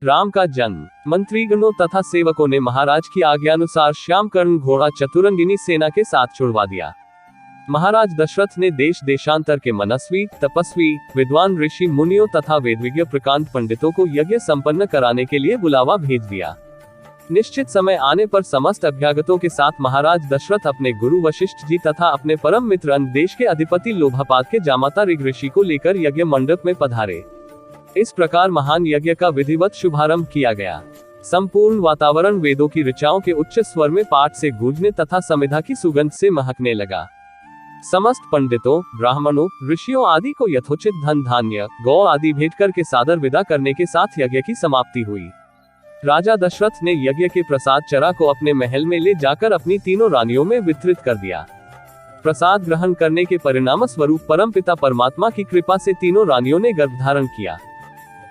राम का जन्म। मंत्रीगणों तथा सेवकों ने महाराज की आज्ञानुसार श्यामकर्ण घोड़ा चतुरंगिनी सेना के साथ छुड़वा दिया। महाराज दशरथ ने देश देशांतर के मनस्वी, तपस्वी, विद्वान ऋषि मुनियों तथा वेदविज्ञ प्रकांत पंडितों को यज्ञ संपन्न कराने के लिए बुलावा भेज दिया। निश्चित समय आने पर समस्त अभ्यागतों के साथ महाराज दशरथ अपने गुरु वशिष्ठ जी तथा अपने परम मित्र अन्य देश के अधिपति लोभापाद के जामाता ऋग ऋषि को लेकर यज्ञ मंडप में पधारे। इस प्रकार महान यज्ञ का विधिवत शुभारंभ किया गया। संपूर्ण वातावरण वेदों की ऋचाओं के उच्च स्वर में पाठ से गूंजने तथा समिधा की सुगंध से महकने लगा। समस्त पंडितों, ब्राह्मणों, ऋषियों आदि को यथोचित धन धान्य, गौ आदि भेंट करके सादर विदा करने के साथ यज्ञ की समाप्ति हुई। राजा दशरथ ने यज्ञ के प्रसाद चरा को अपने महल में ले जाकर अपनी तीनों रानियों में वितरित कर दिया। प्रसाद ग्रहण करने के परिणाम स्वरूप परमपिता परमात्मा की कृपा से तीनों रानियों ने गर्भधारण किया।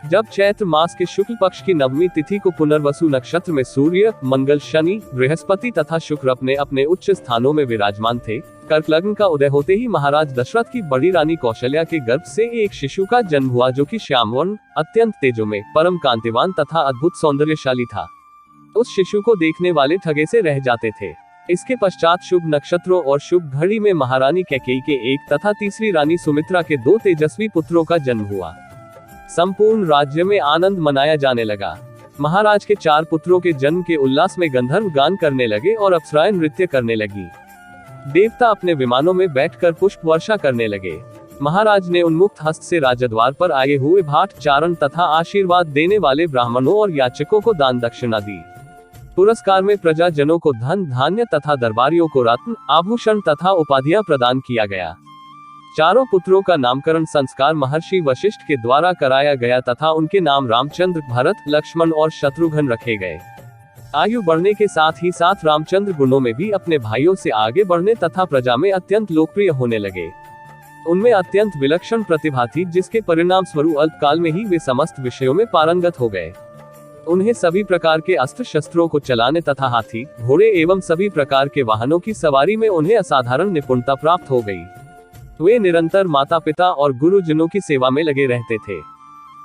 जब चैत्र मास के शुक्ल पक्ष की नवमी तिथि को पुनर्वसु नक्षत्र में सूर्य, मंगल, शनि, बृहस्पति तथा शुक्र अपने अपने उच्च स्थानों में विराजमान थे, कर्क लग्न का उदय होते ही महाराज दशरथ की बड़ी रानी कौशल्या के गर्भ से एक शिशु का जन्म हुआ, जो कि श्यामवर्ण, अत्यंत तेजोमय, परम कांतिवान तथा अद्भुत सौंदर्यशाली था। उस शिशु को देखने वाले ठगे से रह जाते थे। इसके पश्चात शुभ नक्षत्रों और शुभ घड़ी में महारानी कैकेयी के एक तथा तीसरी रानी सुमित्रा के 2 तेजस्वी पुत्रों का जन्म हुआ। संपूर्ण राज्य में आनंद मनाया जाने लगा। महाराज के 4 पुत्रों के जन्म के उल्लास में गंधर्व गान करने लगे और अप्सराएं नृत्य करने लगी। देवता अपने विमानों में बैठकर पुष्प वर्षा करने लगे। महाराज ने उन्मुक्त हस्त से राजद्वार पर आए हुए भाट, चारण तथा आशीर्वाद देने वाले ब्राह्मणों और याचकों को दान दक्षिणा दी। पुरस्कार में प्रजाजनों को धन धान्य तथा दरबारियों को रत्न, आभूषण तथा उपाधियां प्रदान किया गया। चारों पुत्रों का नामकरण संस्कार महर्षि वशिष्ठ के द्वारा कराया गया तथा उनके नाम रामचंद्र, भरत, लक्ष्मण और शत्रुघ्न रखे गए। आयु बढ़ने के साथ ही साथ रामचंद्र गुणों में भी अपने भाइयों से आगे बढ़ने तथा प्रजा में अत्यंत लोकप्रिय होने लगे। उनमें अत्यंत विलक्षण प्रतिभा थी, जिसके परिणाम स्वरूप अल्पकाल में ही वे समस्त विषयों में पारंगत हो गए। उन्हें सभी प्रकार के अस्त्र शस्त्रों को चलाने तथा हाथी, घोड़े एवं सभी प्रकार के वाहनों की सवारी में उन्हें असाधारण निपुणता प्राप्त हो गई। वे निरंतर माता पिता और गुरुजनों की सेवा में लगे रहते थे।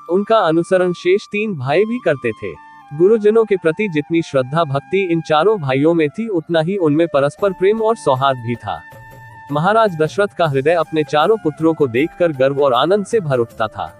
उनका अनुसरण शेष 3 भाई भी करते थे। गुरुजनों के प्रति जितनी श्रद्धा भक्ति इन चारों भाइयों में थी, उतना ही उनमें परस्पर प्रेम और सौहार्द भी था। महाराज दशरथ का हृदय अपने चारों पुत्रों को देखकर गर्व और आनंद से भर उठता था।